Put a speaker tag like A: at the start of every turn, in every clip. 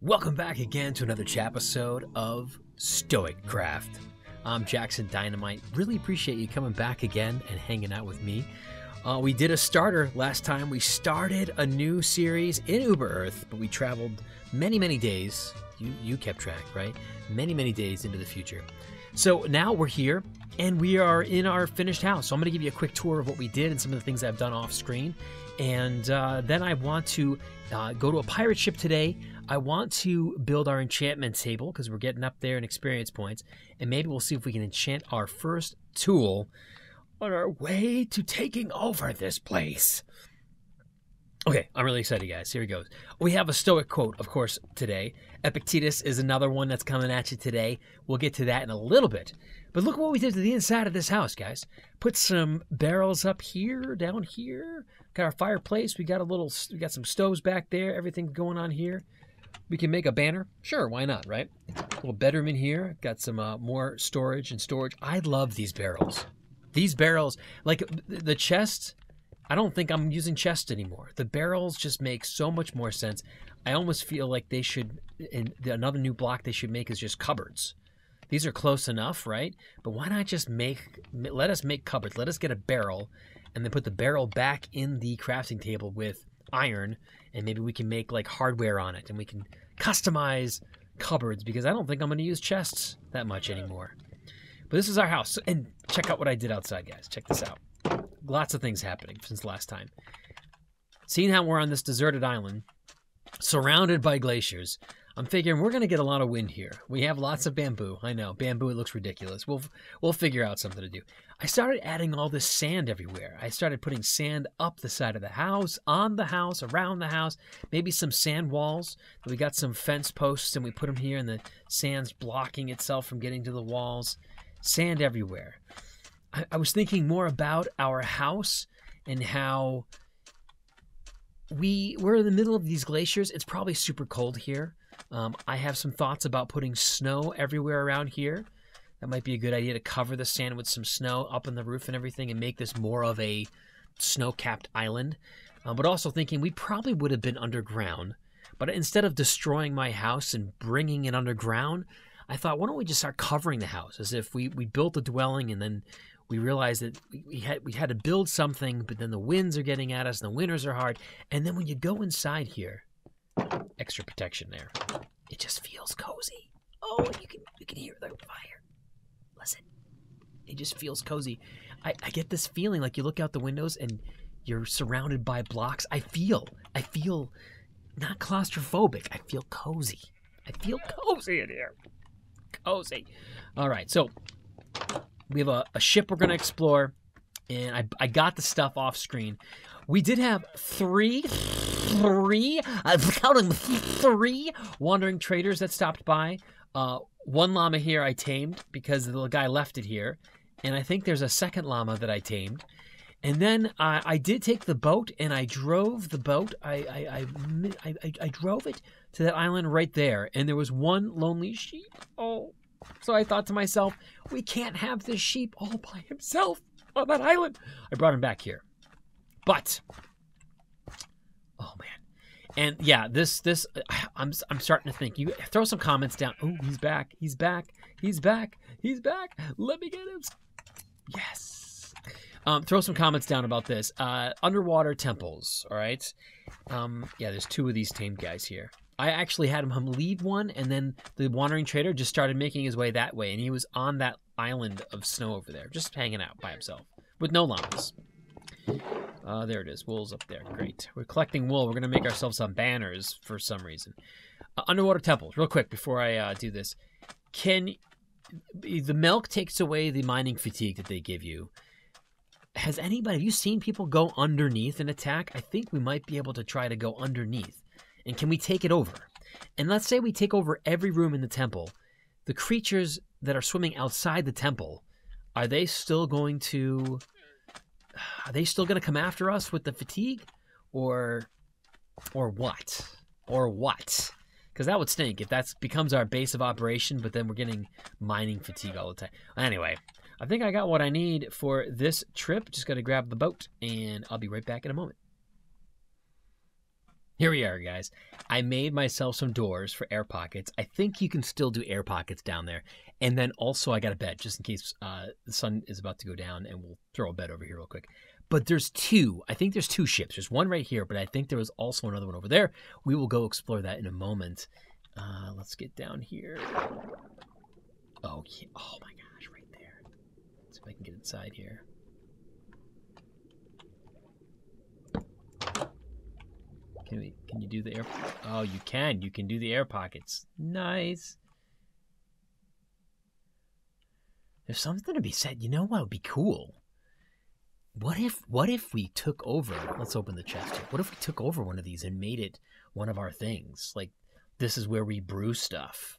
A: Welcome back again to another Chapisode of Stoic Craft. I'm Jackson Dynamite. Really appreciate you coming back again and hanging out with me. We did a starter last time. We started a new series in Uber Earth, but we traveled many days. You kept track, right? Many days into the future. So now we're here, and we are in our finished house. So I'm going to give you a quick tour of what we did and some of the things I've done off screen. And then I want to go to a pirate ship today. I want to build our enchantment table because we're getting up there in experience points. And maybe we'll see if we can enchant our first tool on our way to taking over this place. Okay, I'm really excited, guys. Here we go. We have a Stoic quote, of course, today. Epictetus is another one that's coming at you today. We'll get to that in a little bit. But look what we did to the inside of this house, guys. Put some barrels up here, down here. Got our fireplace. We got some stoves back there. Everything's going on here. We can make a banner. Sure, why not, right? A little bedroom in here. Got some more storage. I love these barrels. These barrels, like the chest, I don't think I'm using chests anymore. The barrels just make so much more sense. I almost feel like they should, another new block they should make is just cupboards. These are close enough, right? But why not just let us make cupboards. Let us get a barrel and then put the barrel back in the crafting table with iron, and maybe we can make like hardware on it and we can customize cupboards because I don't think I'm going to use chests that much anymore. But this is our house. And check out what I did outside, guys. Check this out. Lots of things happening since last time. Seeing how we're on this deserted island, surrounded by glaciers, I'm figuring we're going to get a lot of wind here. We have lots of bamboo. I know, bamboo, it looks ridiculous. We'll figure out something to do. I started adding all this sand everywhere. I started putting sand up the side of the house, on the house, around the house, maybe some sand walls. We got some fence posts and we put them here and the sand's blocking itself from getting to the walls. Sand everywhere. I was thinking more about our house and how we're in the middle of these glaciers. It's probably super cold here. I have some thoughts about putting snow everywhere around here. That might be a good idea to cover the sand with some snow up on the roof and everything and make this more of a snow-capped island. But also thinking we probably would have been underground. But instead of destroying my house and bringing it underground, I thought, why don't we just start covering the house as if we built a dwelling and then we realized that we had to build something, but then the winds are getting at us and the winters are hard. And then when you go inside here, extra protection there, it just feels cozy. Oh, you can hear the fire. Listen, it just feels cozy. I get this feeling like you look out the windows and you're surrounded by blocks. I feel not claustrophobic. I feel cozy. I feel cozy in here. Cozy. All right, so we have a ship we're going to explore, and I got the stuff off screen. We did have three wandering traders that stopped by. One llama here I tamed because the guy left it here, and I think there's a second llama that I tamed. And then I did take the boat, and I drove the boat. I drove it to that island right there, and there was one lonely sheep. Oh, so I thought to myself, we can't have this sheep all by himself on that island. I brought him back here, but oh man, and yeah, this I'm starting to think. You throw some comments down. Oh, he's back. He's back. He's back. He's back. Let me get him. Yes. Throw some comments down about this. Underwater temples, all right? Yeah, there's two of these tamed guys here. I actually had him leave one, and then the wandering trader just started making his way that way, and he was on that island of snow over there, just hanging out by himself, with no llamas. There it is. Wool's up there. Great. We're collecting wool. We're going to make ourselves some banners for some reason. Underwater temples, real quick before I do this. The milk takes away the mining fatigue that they give you. Have you seen people go underneath an attack? I think we might be able to try to go underneath. And can we take it over? And let's say we take over every room in the temple. The creatures that are swimming outside the temple, are they still going to come after us with the fatigue? Or what? Or what? Because that would stink if that becomes our base of operation, but then we're getting mining fatigue all the time. Anyway, I think I got what I need for this trip. Just got to grab the boat, and I'll be right back in a moment. Here we are, guys. I made myself some doors for air pockets. I think you can still do air pockets down there. And then also I got a bed, just in case the sun is about to go down, and we'll throw a bed over here real quick. But there's two. I think there's two ships. There's one right here, but I think there was also another one over there. We will go explore that in a moment. Let's get down here. Oh, yeah. Oh my gosh, right there. Let's see if I can get inside here. Can you do the air? Oh, you can. You can do the air pockets. Nice. There's something to be said. You know what would be cool? What if we took over? Let's open the chest here. What if we took over one of these and made it one of our things? Like, this is where we brew stuff.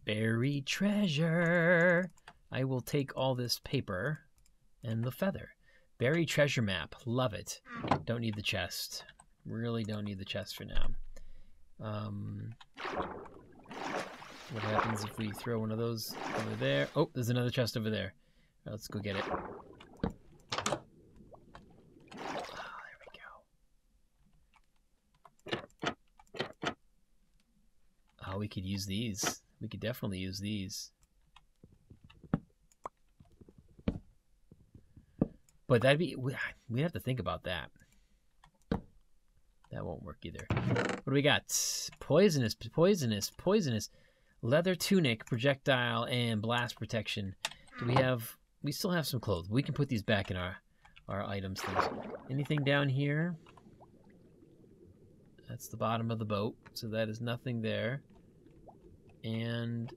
A: Buried treasure. I will take all this paper and the feather. Buried treasure map. Love it. Don't need the chest. Really don't need the chest for now. What happens if we throw one of those over there? Oh, there's another chest over there. Right, let's go get it. Oh, there we go. Oh, we could use these. We could definitely use these. But that'd be, we have to think about that. That won't work either. What do we got? Poisonous, poisonous, poisonous. Leather tunic, projectile, and blast protection. Do we have, we still have some clothes. We can put these back in our items things. Anything down here? That's the bottom of the boat. So that is nothing there. And,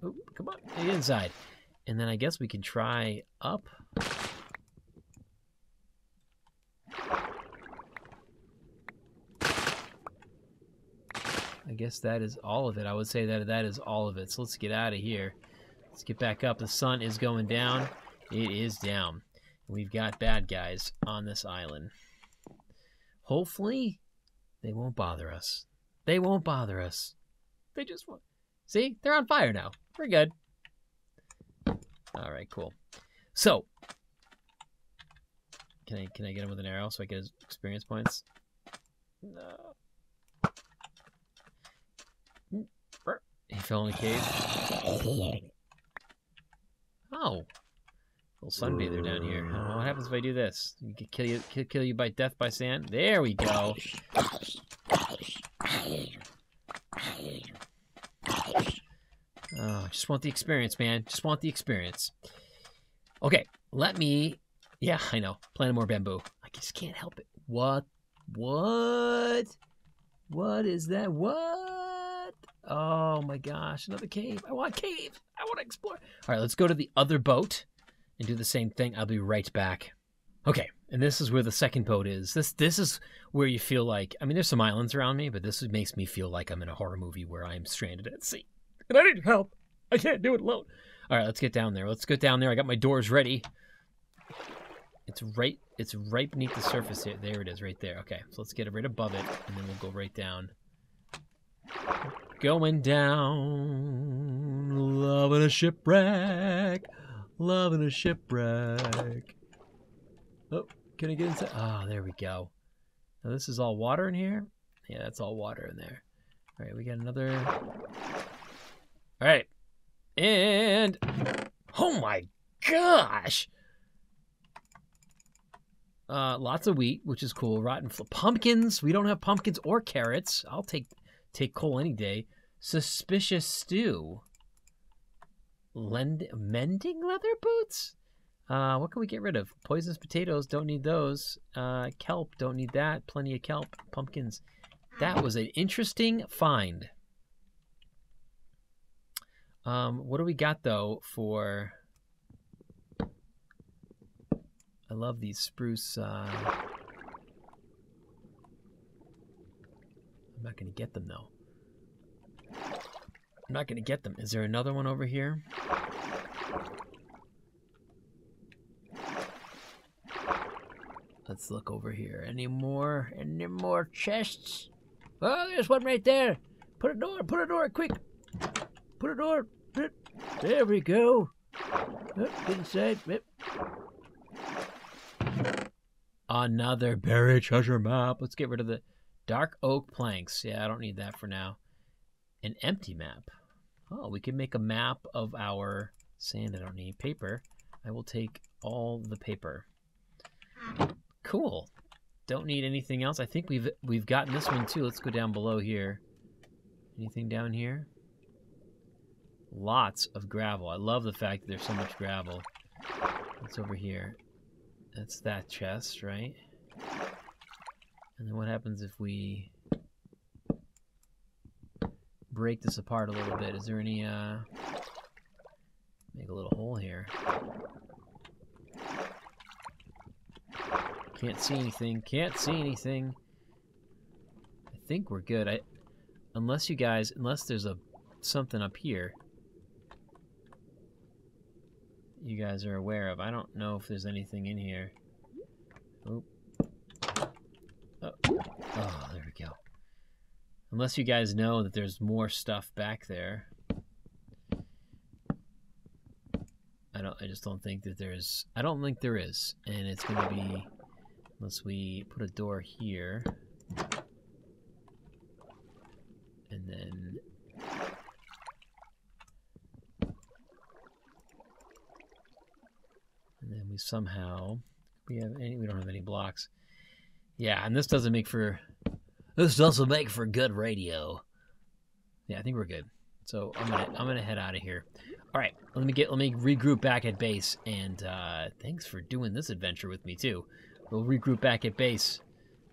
A: oh, come on, get inside. And then I guess we can try up. I guess that is all of it. I would say that that is all of it. So let's get out of here. Let's get back up. The sun is going down. It is down. We've got bad guys on this island. Hopefully, they won't bother us. They won't bother us. They just won't. See? They're on fire now. We're good. All right, cool. So, can I get him with an arrow so I get his experience points? No. He fell in a cave. Oh. Little sunbather down here. Oh, what happens if I do this? You can kill you by death by sand. There we go. Oh, just want the experience, man. Just want the experience. Okay, let me... Yeah, I know. Planting more bamboo. I just can't help it. What? What? What is that? What? Oh my gosh, another cave. I want caves. I want to explore. All right, let's go to the other boat and do the same thing. I'll be right back. Okay, and this is where the second boat is. This is where you feel like, I mean, there's some islands around me, but this makes me feel like I'm in a horror movie where I'm stranded at sea. And I need help. I can't do it alone. All right, let's get down there. Let's get down there. I got my doors ready. It's right beneath the surface here. There it is, right there. Okay, so let's get it right above it, and then we'll go right down. Going down, loving a shipwreck, loving a shipwreck. Oh, can I get inside? Oh, there we go. Now this is all water in here? Yeah, that's all water in there. All right, we got another. All right, and oh my gosh. Lots of wheat, which is cool. Rotten pumpkins. We don't have pumpkins or carrots. I'll take coal any day. Suspicious stew. Mending leather boots? What can we get rid of? Poisonous potatoes, don't need those. Kelp, don't need that. Plenty of kelp. Pumpkins. That was an interesting find. What do we got, though, for... I love these spruce... I'm not going to get them, though. I'm not going to get them. Is there another one over here? Let's look over here. Any more chests? Oh, there's one right there. Put a door, quick. Put a door. There we go. Oh, get inside. Another buried treasure map. Let's get rid of the dark oak planks. Yeah, I don't need that for now. An empty map. Oh, we can make a map of our sand. I don't need paper. I will take all the paper. Cool. Don't need anything else. I think we've gotten this one too. Let's go down below here. Anything down here? Lots of gravel. I love the fact that there's so much gravel. What's over here? That's that chest, right? And then what happens if we break this apart a little bit? Is there any, make a little hole here. Can't see anything. Can't see anything. I think we're good. Unless you guys, unless there's something up here you guys are aware of. I don't know if there's anything in here. Oh, there we go. Unless you guys know that there's more stuff back there. I just don't think that there's... I don't think there is. And it's going to be... Unless we put a door here. And then... And then we somehow... We don't have any blocks. Yeah, and this doesn't make for... This doesn't make for good radio. Yeah, I think we're good. So I'm gonna head out of here. All right, let me regroup back at base, and thanks for doing this adventure with me too. We'll regroup back at base.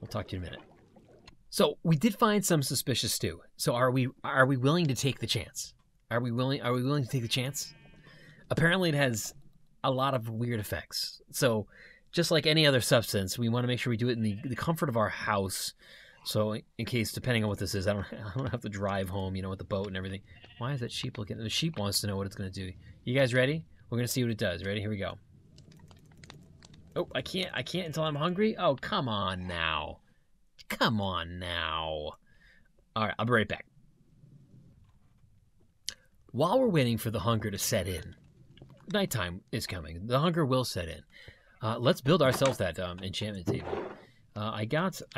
A: We'll talk to you in a minute. So we did find some suspicious stew. So are we willing to take the chance? Are we willing to take the chance? Apparently it has a lot of weird effects. So just like any other substance, we want to make sure we do it in the comfort of our house. So in case, depending on what this is, I don't have to drive home, you know, with the boat and everything. Why is that sheep looking? The sheep wants to know what it's going to do. You guys ready? We're going to see what it does. Ready? Here we go. Oh, I can't until I'm hungry? Oh, come on now. Come on now. All right, I'll be right back. While we're waiting for the hunger to set in, nighttime is coming. The hunger will set in. Let's build ourselves that enchantment table. I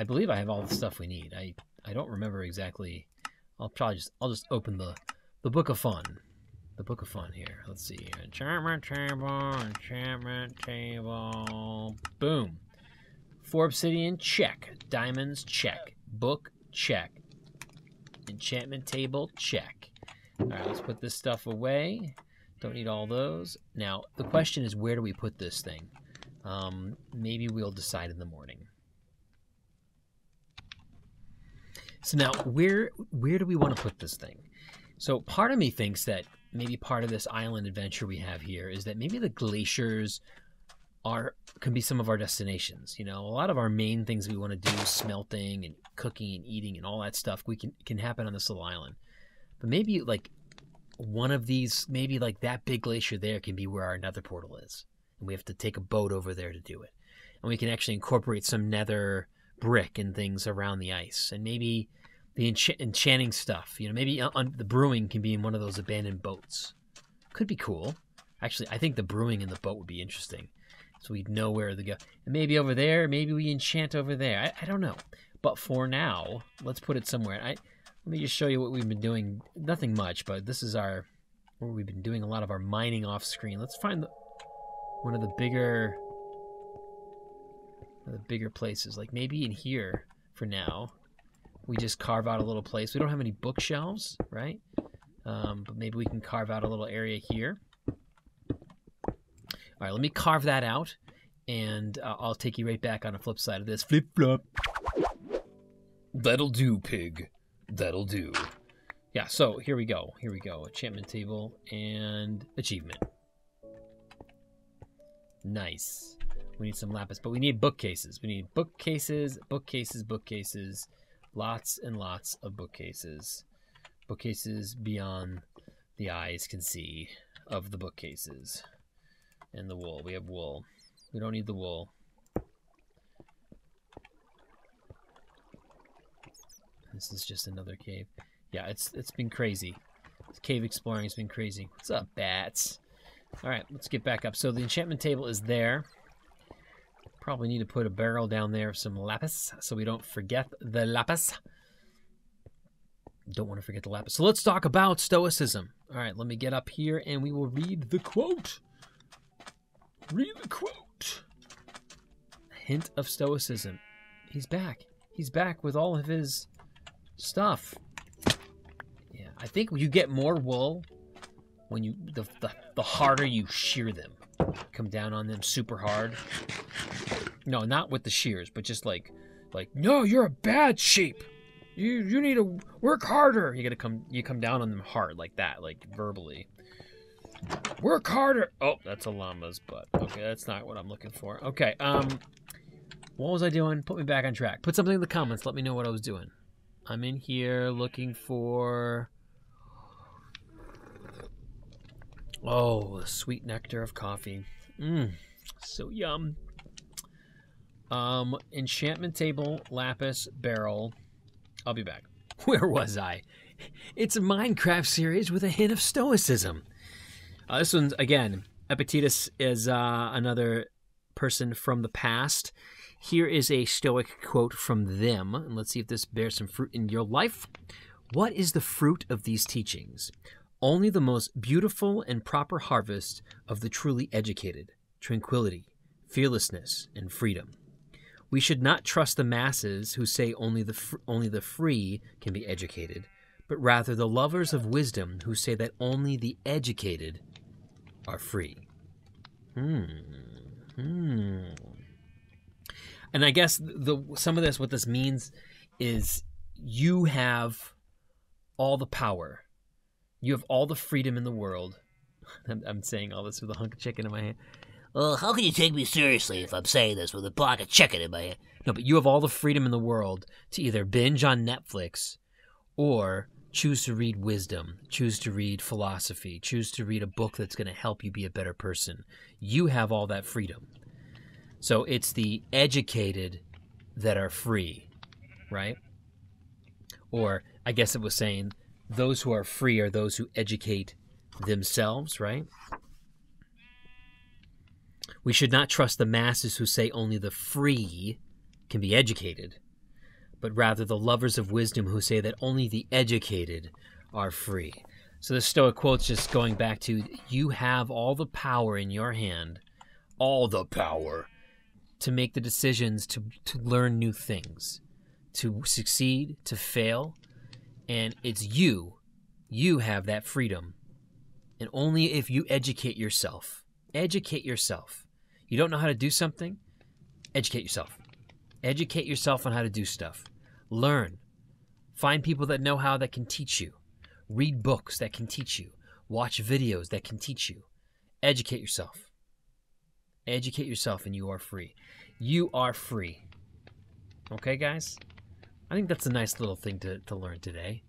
A: believe I have all the stuff we need. I don't remember exactly. I'll just open the Book of Fun. The Book of Fun here. Let's see. Enchantment table. Boom. 4 obsidian, check. Diamonds, check. Book, check. Enchantment table, check. All right, let's put this stuff away. Don't need all those. Now, the question is, where do we put this thing? Maybe we'll decide in the morning. So now, where do we want to put this thing? So part of me thinks that maybe part of this island adventure we have here is that maybe the glaciers can be some of our destinations. You know, a lot of our main things we want to do, smelting and cooking and eating and all that stuff, can happen on this little island. But maybe like one of these, maybe like that big glacier there can be where our nether portal is. And we have to take a boat over there to do it. And we can actually incorporate some nether brick and things around the ice. And maybe the enchanting stuff, you know, maybe the brewing can be in one of those abandoned boats. Could be cool. Actually, I think the brewing in the boat would be interesting. So we'd know where to go. And maybe over there, maybe we enchant over there. I don't know. But for now, let's put it somewhere. Let me just show you what we've been doing. Nothing much, but this is where we've been doing a lot of our mining off screen. Let's find one of the bigger places. Like maybe in here for now. We just carve out a little place. We don't have any bookshelves, right? But maybe we can carve out a little area here. All right, let me carve that out, and I'll take you right back on the flip side of this. Flip-flop. That'll do, pig. That'll do. Yeah, so here we go. Here we go. Enchantment table and achievement. Nice. We need some lapis, but we need bookcases. We need bookcases, bookcases, bookcases. Lots and lots of bookcases. Bookcases beyond the eyes can see of the bookcases. And the wool. We have wool. We don't need the wool. This is just another cave. Yeah, it's been crazy. This cave exploring has been crazy. What's up, bats? Alright, let's get back up. So the enchantment table is there. Probably need to put a barrel down there of some lapis so we don't forget the lapis. Don't want to forget the lapis. So let's talk about Stoicism. All right, let me get up here and we will read the quote. Read the quote. Hint of Stoicism. He's back. He's back with all of his stuff. Yeah, I think you get more wool when you the harder you shear them. Come down on them super hard. No, not with the shears, but just like no, you're a bad sheep. You need to work harder. You come down on them hard like that, like verbally. Work harder. Oh, that's a llama's butt. Okay, that's not what I'm looking for. Okay, what was I doing? Put me back on track. Put something in the comments. Let me know what I was doing. I'm in here looking for... Oh, the sweet nectar of coffee. So yum. Enchantment table, lapis, barrel. I'll be back. Where was I? It's a Minecraft series with a hint of Stoicism. This one's, again, Epictetus is another person from the past. Here is a Stoic quote from them, and let's see if this bears some fruit in your life. What is the fruit of these teachings? Only the most beautiful and proper harvest of the truly educated, tranquility, fearlessness, and freedom. We should not trust the masses who say only the free can be educated, but rather the lovers of wisdom who say that only the educated are free. And I guess some of this, what this means is you have all the power. You have all the freedom in the world. I'm saying all this with a hunk of chicken in my hand.
B: Well, how can you take me seriously if I'm saying this with a block of chicken in my hand?
A: No, but you have all the freedom in the world to either binge on Netflix or choose to read wisdom, choose to read philosophy, choose to read a book that's going to help you be a better person. You have all that freedom. So it's the educated that are free, right? Or I guess it was saying those who are free are those who educate themselves, right? We should not trust the masses who say only the free can be educated, but rather the lovers of wisdom who say that only the educated are free. So the Stoic quote's just going back to, you have all the power in your hand, all the power, to make the decisions, to learn new things, to succeed, to fail, and it's you. You have that freedom. And only if you educate yourself. Educate yourself. You don't know how to do something? Educate yourself. Educate yourself on how to do stuff. Learn. Find people that know how, that can teach you. Read books that can teach you. Watch videos that can teach you. Educate yourself. Educate yourself and you are free. You are free. Okay, guys? I think that's a nice little thing to learn today.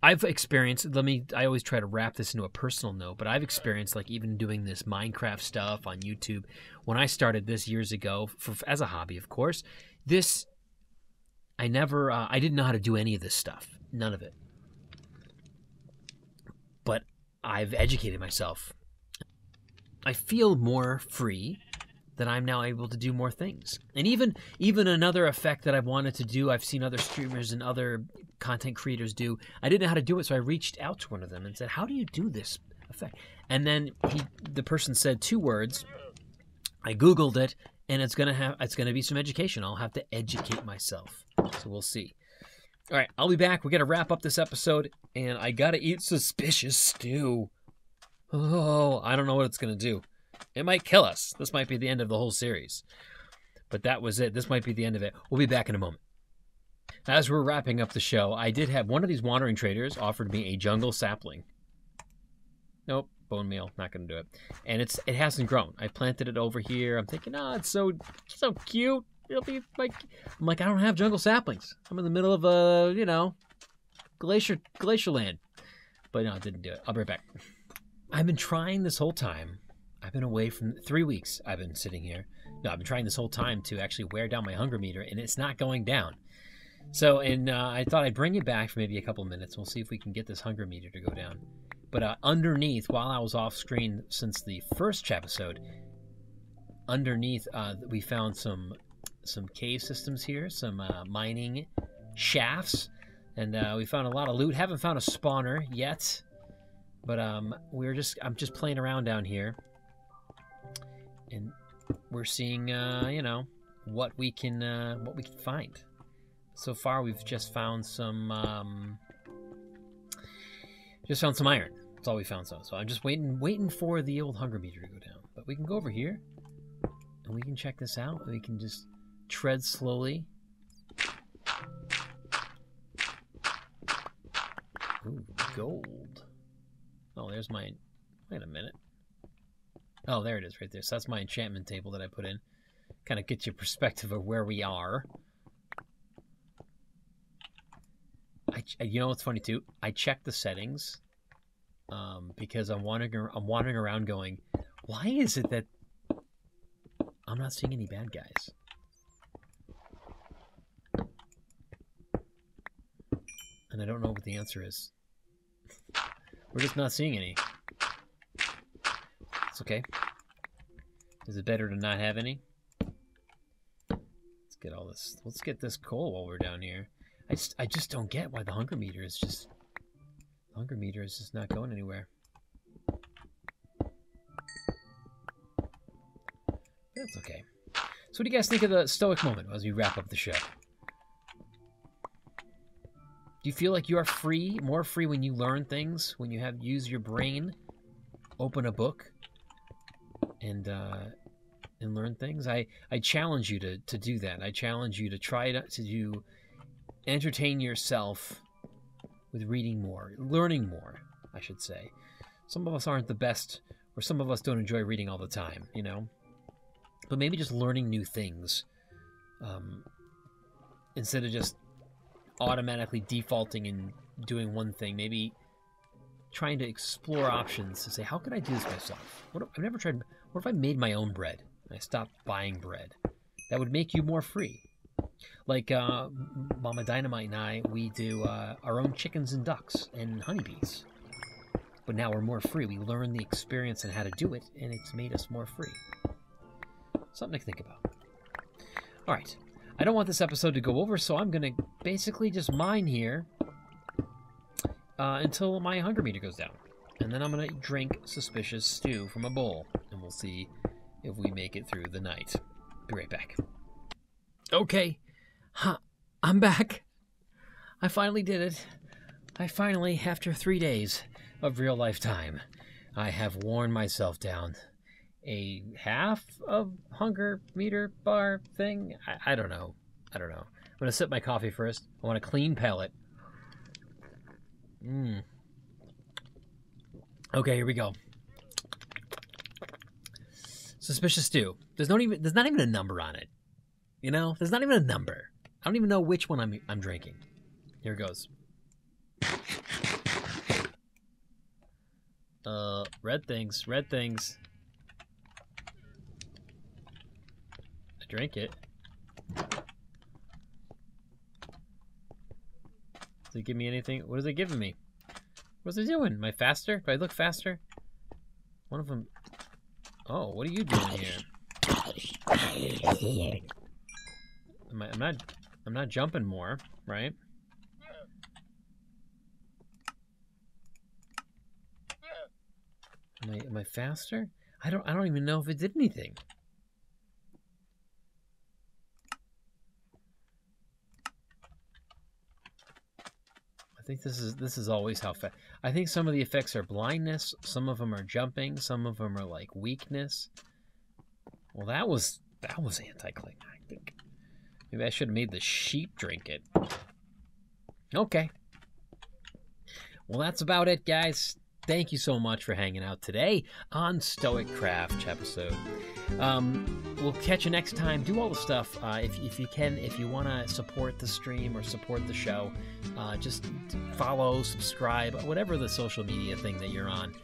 A: I've experienced, I always try to wrap this into a personal note, but I've experienced, like, even doing this Minecraft stuff on YouTube. When I started this years ago, as a hobby, of course, I didn't know how to do any of this stuff. None of it. But I've educated myself. I feel more free that I'm now able to do more things. And even another effect that I've wanted to do, I've seen other streamers and other content creators do. I didn't know how to do it, so I reached out to one of them and said, how do you do this effect? And then the person said 2 words. I Googled it, and it's gonna be some education. I'll have to educate myself. So we'll see. All right, I'll be back. We got to wrap up this episode, and I got to eat suspicious stew. Oh, I don't know what it's going to do. It might kill us. This might be the end of the whole series. But that was it. This might be the end of it. We'll be back in a moment. As we're wrapping up the show, I did have one of these wandering traders offered me a jungle sapling. Nope, bone meal, not going to do it. And it hasn't grown. I planted it over here. I'm thinking, oh, it's so cute. It'll be like, I'm like, I don't have jungle saplings. I'm in the middle of a, glacier land. But no, it didn't do it. I'll be right back. I've been trying this whole time. I've been away from 3 weeks. I've been sitting here. No, I've been trying this whole time to actually wear down my hunger meter, and it's not going down. So, I thought I'd bring it back for maybe a couple minutes. We'll see if we can get this hunger meter to go down. But underneath, while I was off screen since the first Chapisode, underneath, we found some cave systems here, some mining shafts, and we found a lot of loot. Haven't found a spawner yet, but I'm just playing around down here, and we're seeing you know, what we can find. So far, we've just found some iron. That's all we found. So I'm just waiting for the old hunger meter to go down. But we can go over here, and we can check this out. We can just tread slowly. Ooh, gold. Oh, there's my... Wait a minute. Oh, there it is right there. So that's my enchantment table that I put in. Kind of gets you perspective of where we are. You know what's funny too? I checked the settings because I'm wandering around going, why is it that I'm not seeing any bad guys? And I don't know what the answer is. We're just not seeing any. It's okay. Is it better to not have any? Let's get all this. Let's get this coal while we're down here. I just don't get why the hunger meter is just not going anywhere. That's okay. So what do you guys think of the Stoic moment as we wrap up the show? Do you feel like you are free, more free when you learn things, when you use your brain, open a book, and learn things? I challenge you to do that. I challenge you to try to entertain yourself with reading more, learning more, I should say. Some of us aren't the best, or some of us don't enjoy reading all the time, you know? But maybe just learning new things instead of just automatically defaulting and doing one thing. Maybe trying to explore options to say, how could I do this myself? I've never tried. What if I made my own bread and I stopped buying bread? That would make you more free. Like Mama Dynamite and I, we do our own chickens and ducks and honeybees. But now we're more free. We learn the experience and how to do it, and it's made us more free. Something to think about. All right. I don't want this episode to go over, so I'm going to basically just mine here until my hunger meter goes down. And then I'm going to drink suspicious stew from a bowl, and we'll see if we make it through the night. Be right back. Okay. I'm back. I finally did it. I finally, after 3 days of real life time, I have worn myself down. A half of hunger meter bar thing? I don't know. I'm going to sip my coffee first. I want a clean palate. Okay, here we go. Suspicious stew. There's not even a number on it. You know, there's not even a number. I don't even know which one I'm drinking. Here it goes. Red things. I drink it. Does it give me anything? What is it giving me? What's it doing? Am I faster? Do I look faster? One of them. Oh, what are you doing here? I'm not jumping more, right? Am I faster? I don't even know if it did anything. I think this is always how fast. I think some of the effects are blindness, some of them are jumping, some of them are like weakness. Well, that was anticlimactic. Maybe I should have made the sheep drink it. Okay. Well, that's about it, guys. Thank you so much for hanging out today on Stoic Craft Chapisode. We'll catch you next time. Do all the stuff if you can. If you want to support the stream or support the show, just follow, subscribe, whatever the social media thing that you're on.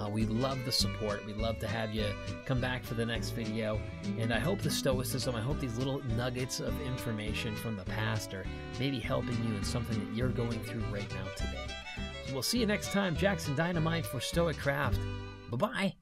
A: We love the support. We'd love to have you come back for the next video. And I hope the stoicism, I hope these little nuggets of information from the past are maybe helping you in something that you're going through right now today. So we'll see you next time. Jackson Dynamite for Stoic Craft. Bye-bye.